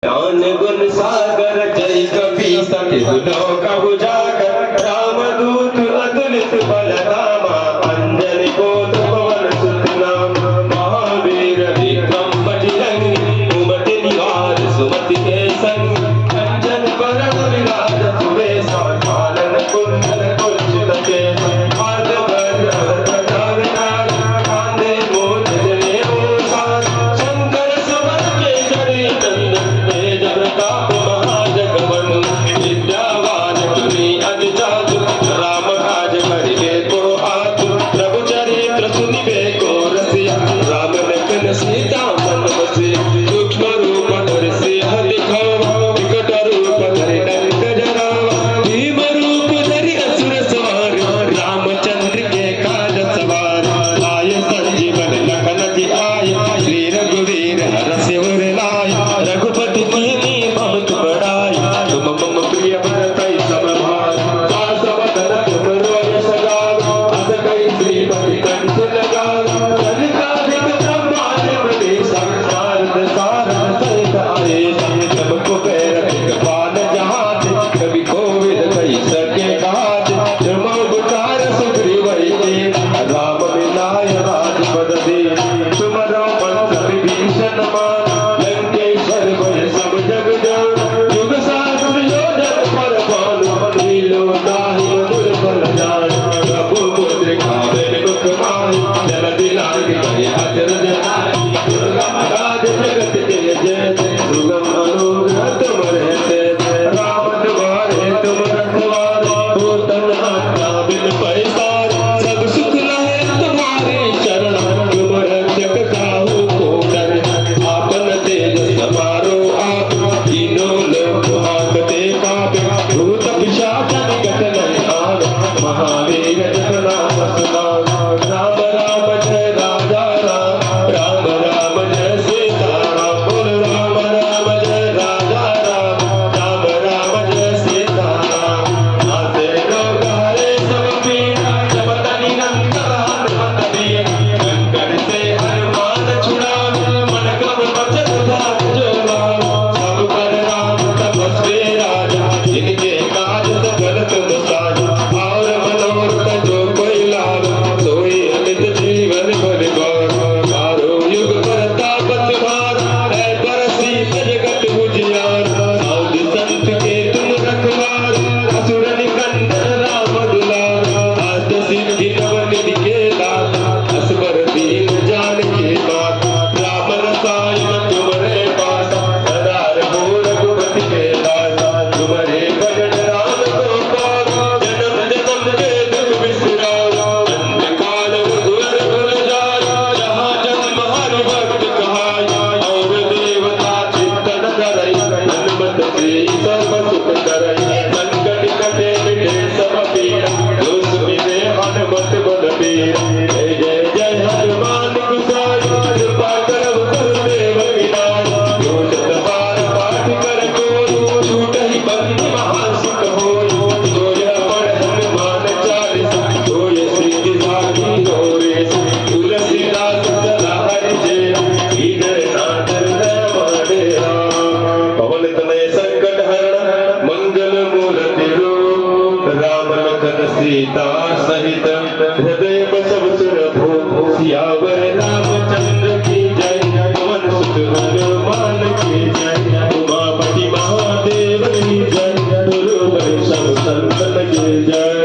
ज्ञान गुण सागर जय कपी सखि लोक उजागर रामदूत अतुलित बलधामा अंजनी कोट पवन सुत नाम महावीर विक्रम बजरंगी उमति निवार सुमति के संग अंजन बरन विराज सुबेसा पालन कुंडल कुंचित के पाद वर प्रताप कांधे मोज शंकर सुवन के जरी नंदन प्रताप महाजगवन विद्यावान तुमी अधिजात राम काज करिबे को आतु प्रभु चरित्र सुनिबे को रसिया राम लखन सीता मन बसे सूक्ष्म रूप धरि सिंह दिखावा विकट रूप धरि लंक जरावा भीम रूप धरि असुर सवार रामचंद्र के काज सवार आय संजीवन लखन जी आय श्री रघुवीर हर सिर लाय रघुपति कीनी बहुत बड़ाई तुम मम प्रिय भरतई सब भाई सब धन तुम रोय सगाओ अस कई श्रीपति कंठ लगाओ कलिकाधिक ब्रह्मांड बड़े संसार सारन सहित आए सबको पैरक पान जहाज कभी कोविद कई सके काज तुम उपकार सुग्रीव के राम मिलाय राजपद दे तुम मंत्र विभीषण मान लंकेश्वर भय सब जग जान युग सहस्र योजन पर भानु लीलो ताहि मधुर फल जान प्रभु मुद्रिका बिन मुख माहि जलधि लांघि गए अचरज नाहि दुर्गम राज जगत जय जय सुगम अनुग्रह तुम रहते राम द्वारे तुम रखवारे होतन आज्ञा बिन पैसार सब सुख लहे तुम्हारे शरण तुम रक्षक काहू को डर आपन तेज समारो आप तीनों लोक हाकते काप भूत पिशाच निकट नहीं आन महावीर जप नाम सुनाओ राम राम जय राजा राम राम राम जय सीता राम बोल राम राम जय राजा राम राम राम जय सीता राम नाते रोग हरे सब पीड़ा जपत निरंतर हनुमत बीर कंकड़ से हनुमान छुड़ावे मन क्रम बचत भाग जो लाओ सब पर राम तपस्वी राजा जिनके काज सकल तुम साजा और मनोरथ जो कोई लाभ सोई अमित जीवन परिवार चारों युग प्रताप तुम्हारा है बरसी जगत उजियार साध संत के तुम रखवार असुर निकंदन राम दुलार आद सिद्धि नवनिधि के दाता असबर दीन जान के बात राम रसायन तुम्हारे पास सदा रहो रघुपति के दासा तुम्हारे भजन राम को पाओ जन्म जन्म के दुख बिसराओ अंधकाल घोर भुल जाओ जहाँ जन्म हरि भक्त कहाई और देवता चित्त न धरई हनुमत से सर्व सुख करई संकट कटे मिटे सब पीड़ा जो सुमिरे हनुमत बलबीर जय जय जय हनुमान गोसाई कृपा करब गुरुदेव विनाश जो शत बार पाठ कर कोई छूटहि बंदी महासुख होई जो यह पढ़ हनुमान चालीसा सोय सिद्धि साखी होरे तुलसीदास सदा हरि जय कीजय नाथ हृदय माने पवन तनय संकट हरण मंगल मूर्ति रूप राम लखन सीता सहित हृदय बसव सुर भूप सियावर रामचंद्र की जय पवन सुत हनुमान की जय उमापति महादेव की जय गुरु वैष्णव संतन की जय।